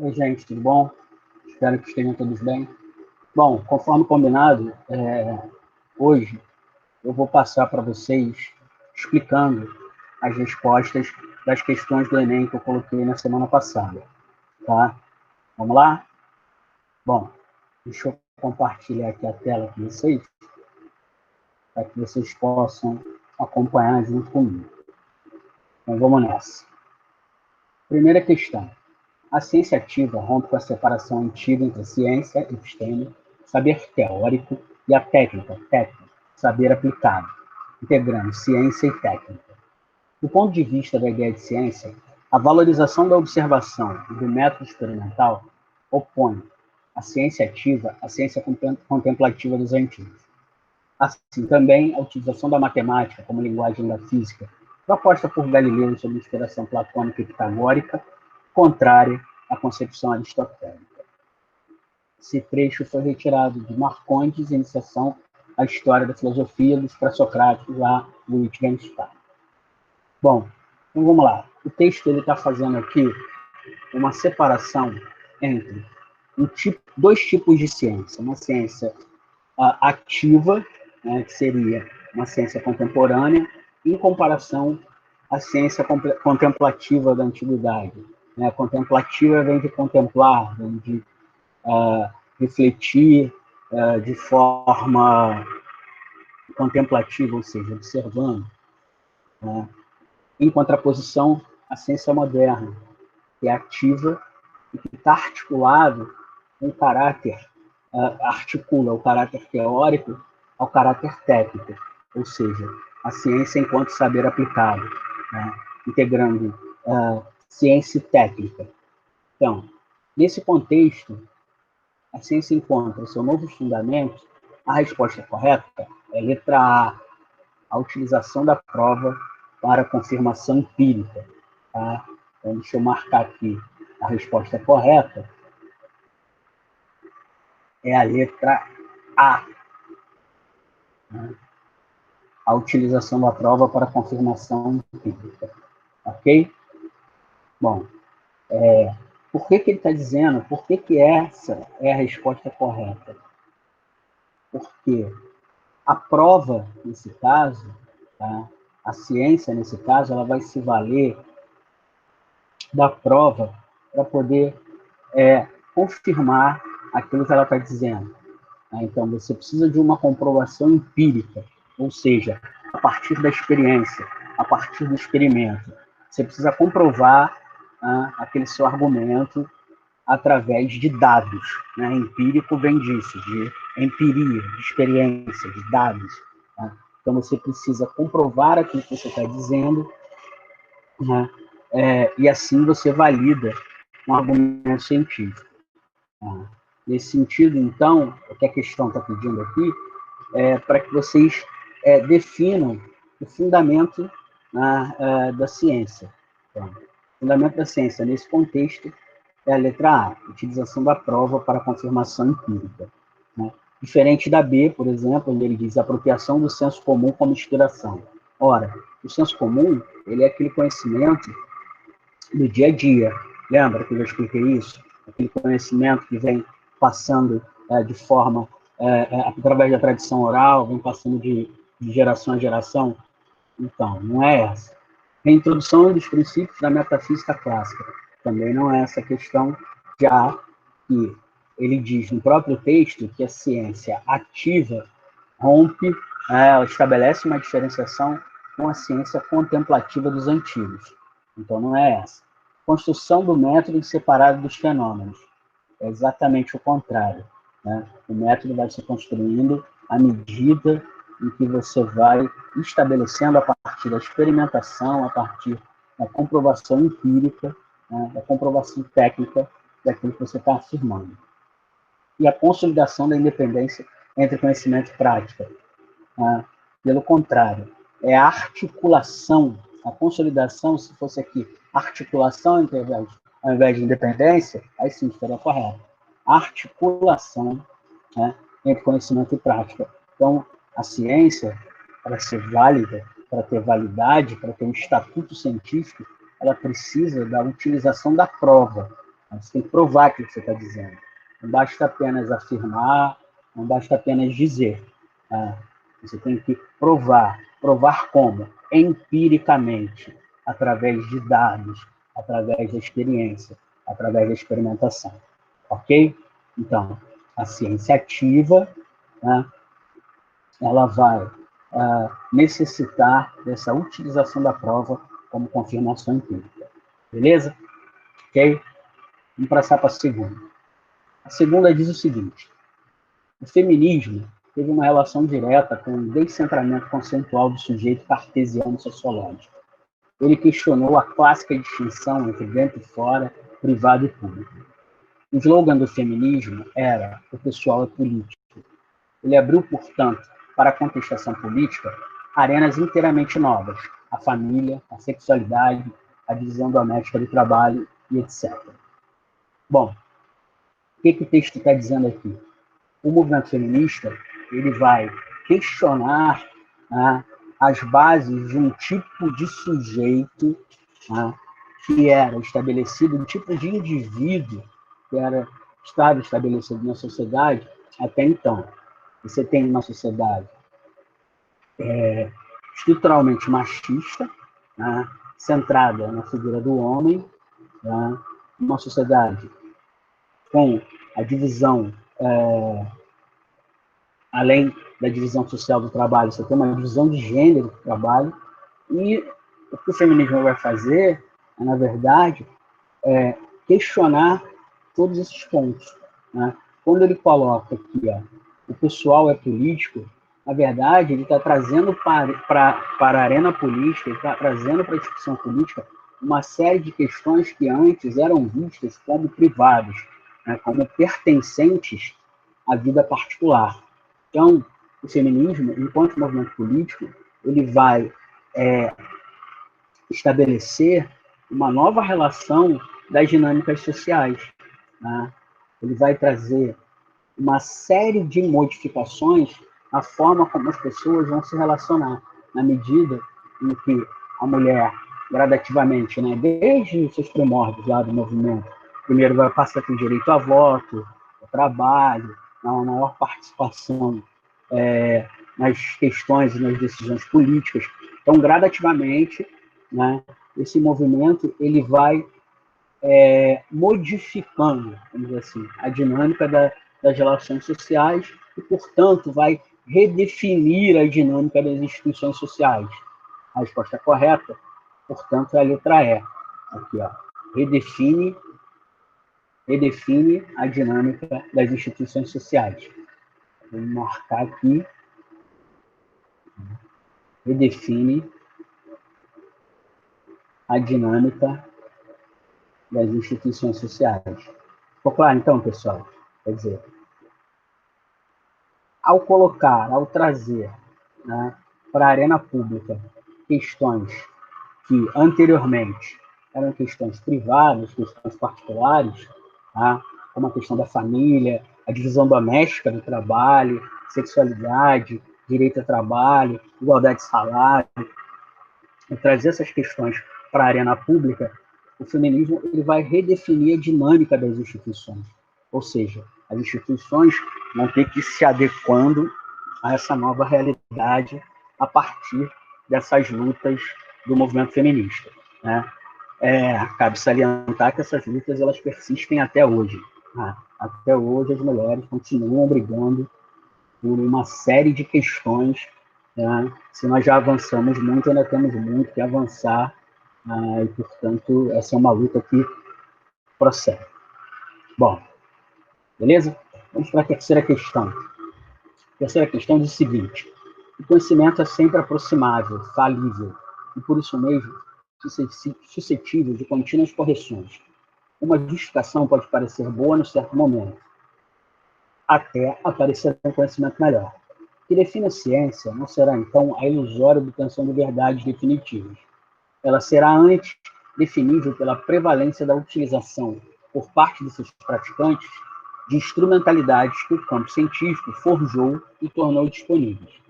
Oi, gente, tudo bom? Espero que estejam todos bem. Bom, conforme combinado, hoje eu vou passar para vocês explicando as respostas das questões do Enem que eu coloquei na semana passada, tá? Vamos lá? Bom, deixa eu compartilhar aqui a tela com vocês, para que vocês possam acompanhar junto comigo. Então, vamos nessa. Primeira questão. A ciência ativa rompe com a separação antiga entre a ciência, episteme, saber teórico, e a técnica, saber aplicado, integrando ciência e técnica. Do ponto de vista da ideia de ciência, a valorização da observação e do método experimental opõe a ciência ativa à ciência contemplativa dos antigos. Assim também, a utilização da matemática como linguagem da física, proposta por Galileu sob inspiração platônica e pitagórica, contrária à concepção aristotélica. Esse trecho foi retirado de Marcondes, Iniciação à História da Filosofia dos Pré-Socráticos, lá no Wittgenstein. Bom, então vamos lá. O texto está fazendo aqui uma separação entre dois tipos de ciência. Uma ciência ativa, né, que seria uma ciência contemporânea, em comparação à ciência contemplativa da antiguidade. Né? Contemplativa vem de contemplar, vem de refletir de forma contemplativa, ou seja, observando. Né? Em contraposição à ciência moderna, que é ativa e que está articulado com o caráter, articula o caráter teórico ao caráter técnico, ou seja, a ciência enquanto saber aplicado, né? Integrando ciência e técnica. Então, nesse contexto, a ciência encontra seu novo fundamento. A resposta correta é letra a utilização da prova para confirmação empírica. Tá? Então, deixa eu marcar aqui a resposta correta. É a letra A. Né? A utilização da prova para confirmação empírica. Ok? Bom, por que ele está dizendo? Por que essa é a resposta correta? Porque a prova, nesse caso, tá? A ciência, nesse caso, ela vai se valer da prova para poder confirmar aquilo que ela está dizendo. Tá? Então, você precisa de uma comprovação empírica, ou seja, a partir da experiência, a partir do experimento. Você precisa comprovar aquele seu argumento através de dados. Né? Empírico vem disso, de empiria, de experiência, de dados. Tá? Então, você precisa comprovar aquilo que você está dizendo, né? E assim você valida um argumento científico. Tá? Nesse sentido, então, o que a questão está pedindo aqui é para que vocês definam o fundamento da ciência. Então, o fundamento da ciência, nesse contexto, é a letra A, utilização da prova para confirmação empírica. Né? Diferente da B, por exemplo, onde ele diz apropriação do senso comum como inspiração. Ora, o senso comum, ele é aquele conhecimento do dia a dia. Lembra que eu já expliquei isso? Aquele conhecimento que vem passando de forma, através da tradição oral, vem passando de geração a geração. Então, não é essa. Reintrodução dos princípios da metafísica clássica. Também não é essa questão, já que ele diz no próprio texto que a ciência ativa rompe, estabelece uma diferenciação com a ciência contemplativa dos antigos. Então, não é essa. Construção do método separado dos fenômenos. É exatamente o contrário. Né? O método vai se construindo à medida em que você vai estabelecendo a partir da experimentação, a partir da comprovação empírica, né? Da comprovação técnica daquilo que você está afirmando. E a consolidação da independência entre conhecimento e prática. Né? Pelo contrário, é a articulação, a consolidação, se fosse aqui, articulação ao invés de independência, aí sim estaria correto. Articulação, né, entre conhecimento e prática. Então, a ciência, para ser válida, para ter validade, para ter um estatuto científico, ela precisa da utilização da prova. Você tem que provar aquilo que você está dizendo. Não basta apenas afirmar, não basta apenas dizer. Tá? Você tem que provar. Provar como? Empiricamente, através de dados, através da experiência, através da experimentação. Ok? Então, a ciência ativa, né, ela vai necessitar dessa utilização da prova como confirmação empírica. Beleza? Ok? Vamos passar para a segunda. A segunda diz o seguinte: o feminismo teve uma relação direta com o descentramento conceitual do sujeito cartesiano sociológico. Ele questionou a clássica distinção entre dentro e fora, privado e público. O slogan do feminismo era: o pessoal é político. Ele abriu, portanto, para a contestação política, arenas inteiramente novas: a família, a sexualidade, a divisão doméstica do trabalho e etc. Bom, o que o texto está dizendo aqui? O movimento feminista ele vai questionar, né, as bases de um tipo de sujeito, né, que era estabelecido, um tipo de indivíduo que estava estabelecido na sociedade até então. Você tem uma sociedade estruturalmente machista, né, centrada na figura do homem, né, uma sociedade com a divisão, além da divisão social do trabalho, você tem uma divisão de gênero do trabalho, e o que o feminismo vai fazer é, na verdade, questionar todos esses pontos. Né? Quando ele coloca aqui, o pessoal é político, na verdade, ele está trazendo para a arena política, ele está trazendo para a discussão política uma série de questões que antes eram vistas como privadas, né, como pertencentes à vida particular. Então, o feminismo, enquanto movimento político, ele vai estabelecer uma nova relação das dinâmicas sociais. Né? Ele vai trazer uma série de modificações na forma como as pessoas vão se relacionar, na medida em que a mulher, gradativamente, né, desde os seus primórdios lá do movimento, primeiro vai passar a ter direito a voto, ao trabalho, uma maior participação nas questões e nas decisões políticas. Então, gradativamente, né, esse movimento ele vai modificando, vamos dizer assim, a dinâmica das relações sociais e, portanto, vai redefinir a dinâmica das instituições sociais. A resposta correta, portanto, é a letra E. Aqui, ó. Redefine a dinâmica das instituições sociais. Vou marcar aqui. Redefine a dinâmica das instituições sociais. Ficou claro, então, pessoal? Quer dizer, ao trazer, né, para a arena pública questões que anteriormente eram questões privadas, questões particulares, tá, como a questão da família, a divisão doméstica do trabalho, sexualidade, direito ao trabalho, igualdade de salário, e trazer essas questões para a arena pública, o feminismo ele vai redefinir a dinâmica das instituições. Ou seja, as instituições vão ter que ir se adequando a essa nova realidade a partir dessas lutas do movimento feminista. Né? Cabe salientar que essas lutas elas persistem até hoje. Né? Até hoje as mulheres continuam brigando por uma série de questões. Né? Se nós já avançamos muito, ainda temos muito que avançar, e, portanto, essa é uma luta que prossegue. Bom, beleza? Vamos para a terceira questão. A terceira questão diz o seguinte: o conhecimento é sempre aproximável, falível, e por isso mesmo suscetível de contínuas correções. Uma justificação pode parecer boa no certo momento, até aparecer um conhecimento melhor. O que define a ciência não será, então, a ilusória obtenção de verdades definitivas. Ela será antes definível pela prevalência da utilização, por parte de seus praticantes, de instrumentalidades que o campo científico forjou e tornou disponíveis.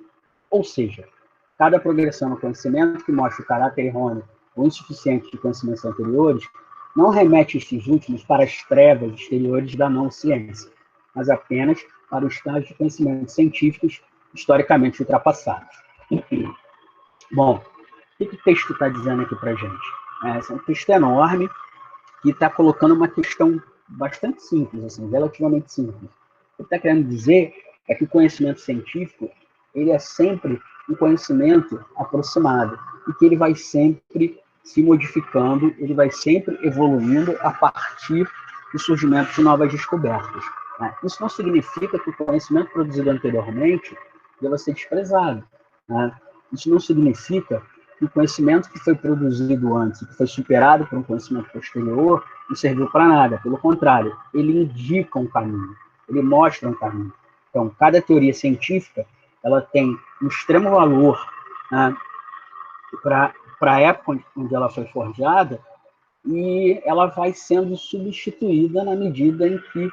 Ou seja, cada progressão no conhecimento que mostra o caráter errôneo ou insuficiente de conhecimentos anteriores não remete estes últimos para as trevas exteriores da não-ciência, mas apenas para o estágio de conhecimentos científicos historicamente ultrapassados. Bom, o que o texto está dizendo aqui para a gente? É um texto enorme que está colocando uma questão bastante simples, assim, relativamente simples. O que está querendo dizer é que o conhecimento científico ele é sempre um conhecimento aproximado e que ele vai sempre se modificando, ele vai sempre evoluindo a partir do surgimento de novas descobertas. Né? Isso não significa que o conhecimento produzido anteriormente deva ser desprezado. Né? Isso não significa que o conhecimento que foi produzido antes, que foi superado por um conhecimento posterior, não serviu para nada. Pelo contrário, ele indica um caminho, ele mostra um caminho. Então, cada teoria científica ela tem um extremo valor, né, para a época onde ela foi forjada, e ela vai sendo substituída na medida em que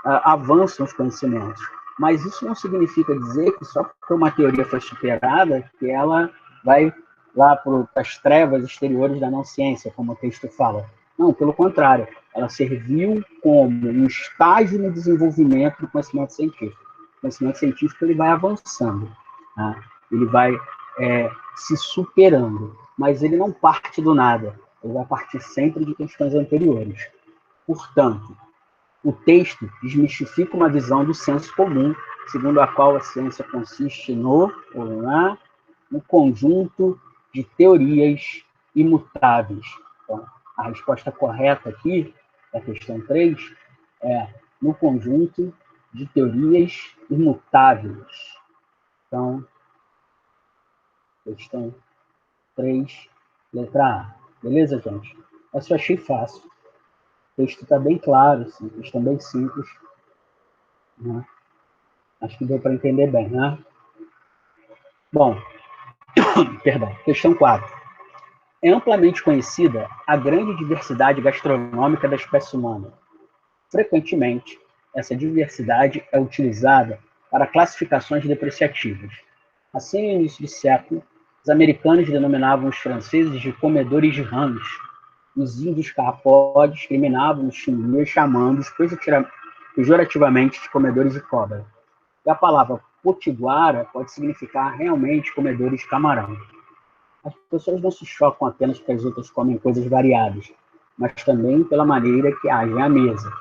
avançam os conhecimentos. Mas isso não significa dizer que só porque uma teoria foi superada, que ela vai lá para as trevas exteriores da não-ciência, como o texto fala. Não, pelo contrário, ela serviu como um estágio no desenvolvimento do conhecimento científico. O conhecimento científico ele vai avançando, né? Ele vai se superando, mas ele não parte do nada, ele vai partir sempre de questões anteriores. Portanto, o texto desmistifica uma visão do senso comum, segundo a qual a ciência consiste no conjunto de teorias imutáveis. Então, a resposta correta aqui, da questão 3, é no conjunto de teorias imutáveis. Então, questão 3, letra A. Beleza, gente? Essa eu achei fácil. O texto está bem claro, simples, também simples. Né? Acho que deu para entender bem, né? Bom, perdão, questão 4. É amplamente conhecida a grande diversidade gastronômica da espécie humana. Frequentemente, essa diversidade é utilizada para classificações depreciativas. Assim, no início do século, os americanos denominavam os franceses de comedores de rãs. Os índios carrapodes discriminavam os chineses, chamando-os pejorativamente de comedores de cobra. E a palavra potiguara pode significar realmente comedores de camarão. As pessoas não se chocam apenas porque as outras comem coisas variadas, mas também pela maneira que agem à mesa.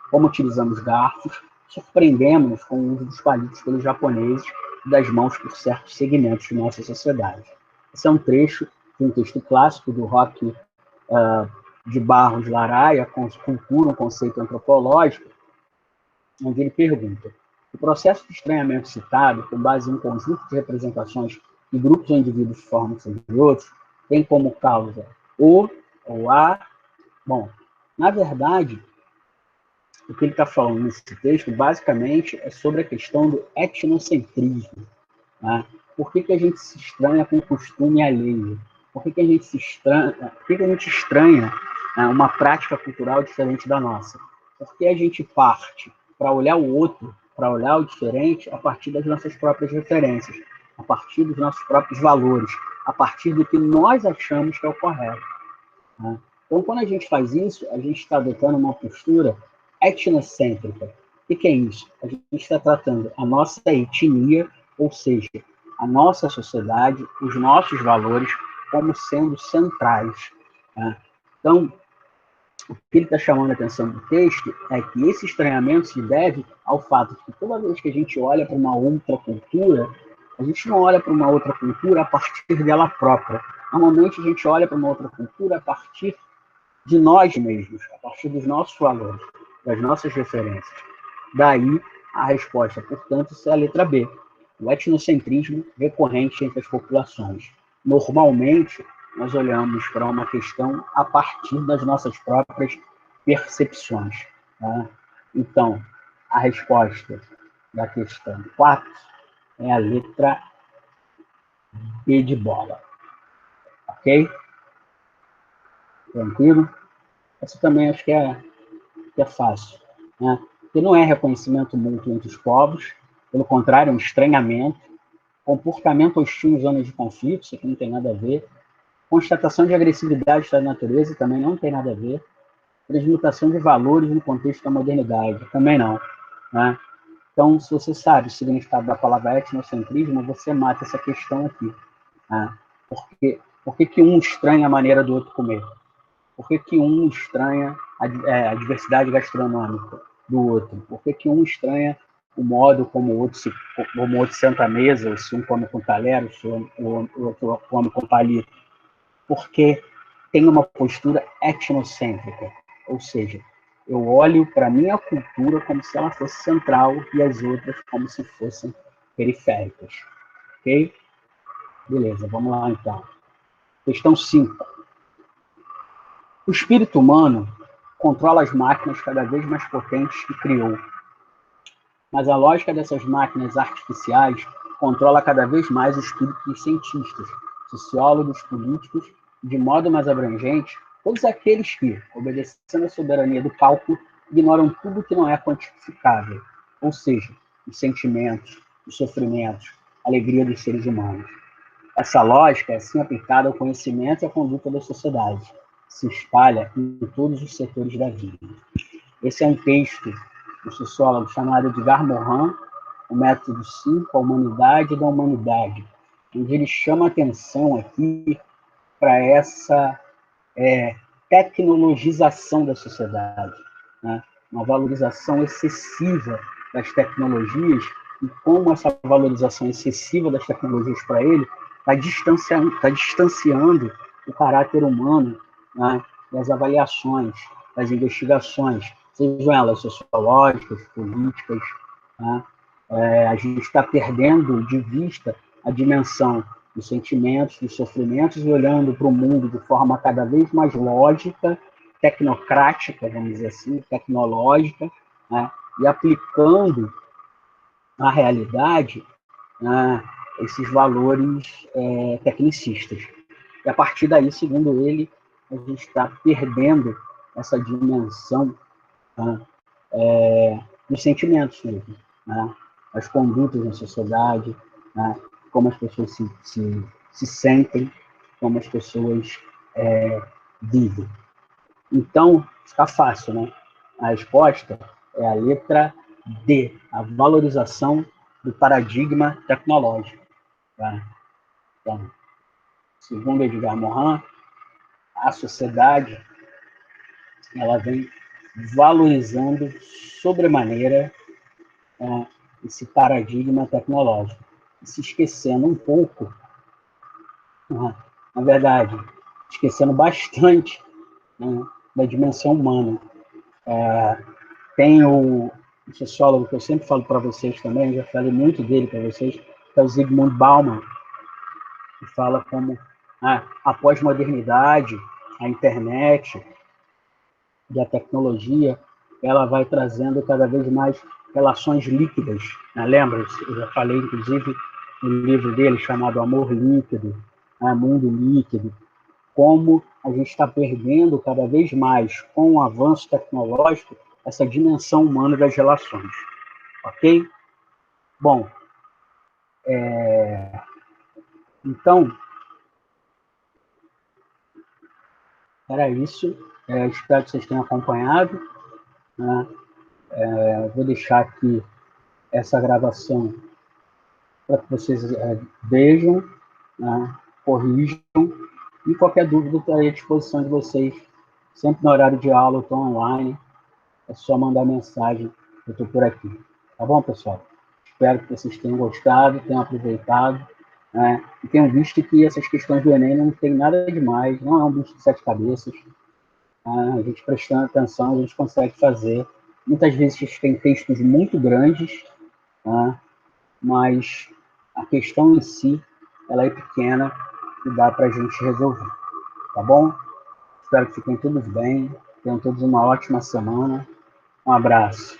Como utilizamos garfos, surpreendemos-nos com o uso dos palitos pelos japoneses e das mãos por certos segmentos de nossa sociedade. Esse é um trecho de um texto clássico do Roque de Barros Laraia, Cultura, um conceito antropológico, onde ele pergunta: o processo de estranhamento citado, com base em um conjunto de representações de grupos ou indivíduos que formam sobre outros, tem como causa o ou a... Bom, na verdade, o que ele está falando nesse texto, basicamente, é sobre a questão do etnocentrismo. Né? Por que a gente se estranha com o costume alheio? Por que a gente se estranha, uma prática cultural diferente da nossa? Porque a gente parte para olhar o outro, para olhar o diferente, a partir das nossas próprias referências, a partir dos nossos próprios valores, a partir do que nós achamos que é o correto. Né? Então, quando a gente faz isso, a gente está adotando uma postura etnocêntrica. O que é isso? A gente está tratando a nossa etnia, ou seja, a nossa sociedade, os nossos valores, como sendo centrais. Né? Então, o que ele está chamando a atenção do texto é que esse estranhamento se deve ao fato de que toda vez que a gente olha para uma outra cultura, a gente não olha para uma outra cultura a partir dela própria. Normalmente a gente olha para uma outra cultura a partir de nós mesmos, a partir dos nossos valores, das nossas referências. Daí a resposta, portanto, é a letra B, o etnocentrismo recorrente entre as populações. Normalmente, nós olhamos para uma questão a partir das nossas próprias percepções. Tá? Então, a resposta da questão 4 é a letra B de bola. Ok? Tranquilo? Essa também acho que é fácil. Né? Porque não é reconhecimento mútuo entre os povos, pelo contrário, é um estranhamento, comportamento hostil em zonas de conflito, isso aqui não tem nada a ver. Constatação de agressividade da natureza também não tem nada a ver. Transmutação de valores no contexto da modernidade também não. Né? Então, se você sabe o significado da palavra etnocentrismo, você mata essa questão aqui. Né? Por que um estranha a maneira do outro comer? Por que um estranha a diversidade gastronômica do outro? Por que um estranha o modo como o outro senta à mesa, ou se um come com talher, se o outro come com palito? Porque tem uma postura etnocêntrica, ou seja, eu olho para a minha cultura como se ela fosse central e as outras como se fossem periféricas. Ok? Beleza, vamos lá então. Questão 5. O espírito humano controla as máquinas cada vez mais potentes que criou. Mas a lógica dessas máquinas artificiais controla cada vez mais o espírito dos cientistas, sociólogos, políticos, e, de modo mais abrangente, todos aqueles que, obedecendo à soberania do cálculo, ignoram tudo que não é quantificável, ou seja, os sentimentos, os sofrimentos, a alegria dos seres humanos. Essa lógica é assim aplicada ao conhecimento e à conduta da sociedade. Se espalha em todos os setores da vida. Esse é um texto do sociólogo chamado Edgar Morin, o método 5, a humanidade da humanidade, onde ele chama atenção aqui para essa tecnologização da sociedade, né? Uma valorização excessiva das tecnologias e como essa valorização excessiva das tecnologias para ele está distanciando o caráter humano, né, das avaliações, das investigações, sejam elas sociológicas, políticas. Né? A gente está perdendo de vista a dimensão dos sentimentos, dos sofrimentos, e olhando para o mundo de forma cada vez mais lógica, tecnocrática, vamos dizer assim, tecnológica, né? E aplicando à realidade, né, esses valores tecnicistas. E a partir daí, segundo ele, a gente está perdendo essa dimensão, né, dos sentimentos mesmo, né? As condutas na sociedade, né? Como as pessoas se sentem, como as pessoas vivem. Então, fica fácil, né? A resposta é a letra D, a valorização do paradigma tecnológico. Tá? Então, segundo Edgar Morin, a sociedade ela vem valorizando sobremaneira esse paradigma tecnológico, se esquecendo um pouco, na verdade, esquecendo bastante, né, da dimensão humana. Tem o sociólogo que eu sempre falo para vocês também, já falei muito dele para vocês, que é o Zygmunt Bauman, que fala como a pós-modernidade, a internet e a tecnologia, ela vai trazendo cada vez mais relações líquidas. Né? Lembra? Eu já falei, inclusive, no livro dele chamado Amor Líquido, Mundo Líquido, como a gente está perdendo cada vez mais, com o avanço tecnológico, essa dimensão humana das relações. Ok? Bom, então, era isso. Espero que vocês tenham acompanhado. Né? Vou deixar aqui essa gravação para que vocês vejam, né? Corrijam, e qualquer dúvida estarei à disposição de vocês, sempre no horário de aula, eu estou online, é só mandar mensagem, eu estou por aqui. Tá bom, pessoal? Espero que vocês tenham gostado, tenham aproveitado, né? E tenham visto que essas questões do Enem não tem nada demais, não é um bicho de 7 cabeças. A gente prestando atenção, a gente consegue fazer. Muitas vezes tem textos muito grandes, né? Mas a questão em si, ela é pequena e dá para a gente resolver. Tá bom? Espero que fiquem todos bem, tenham todos uma ótima semana. Um abraço.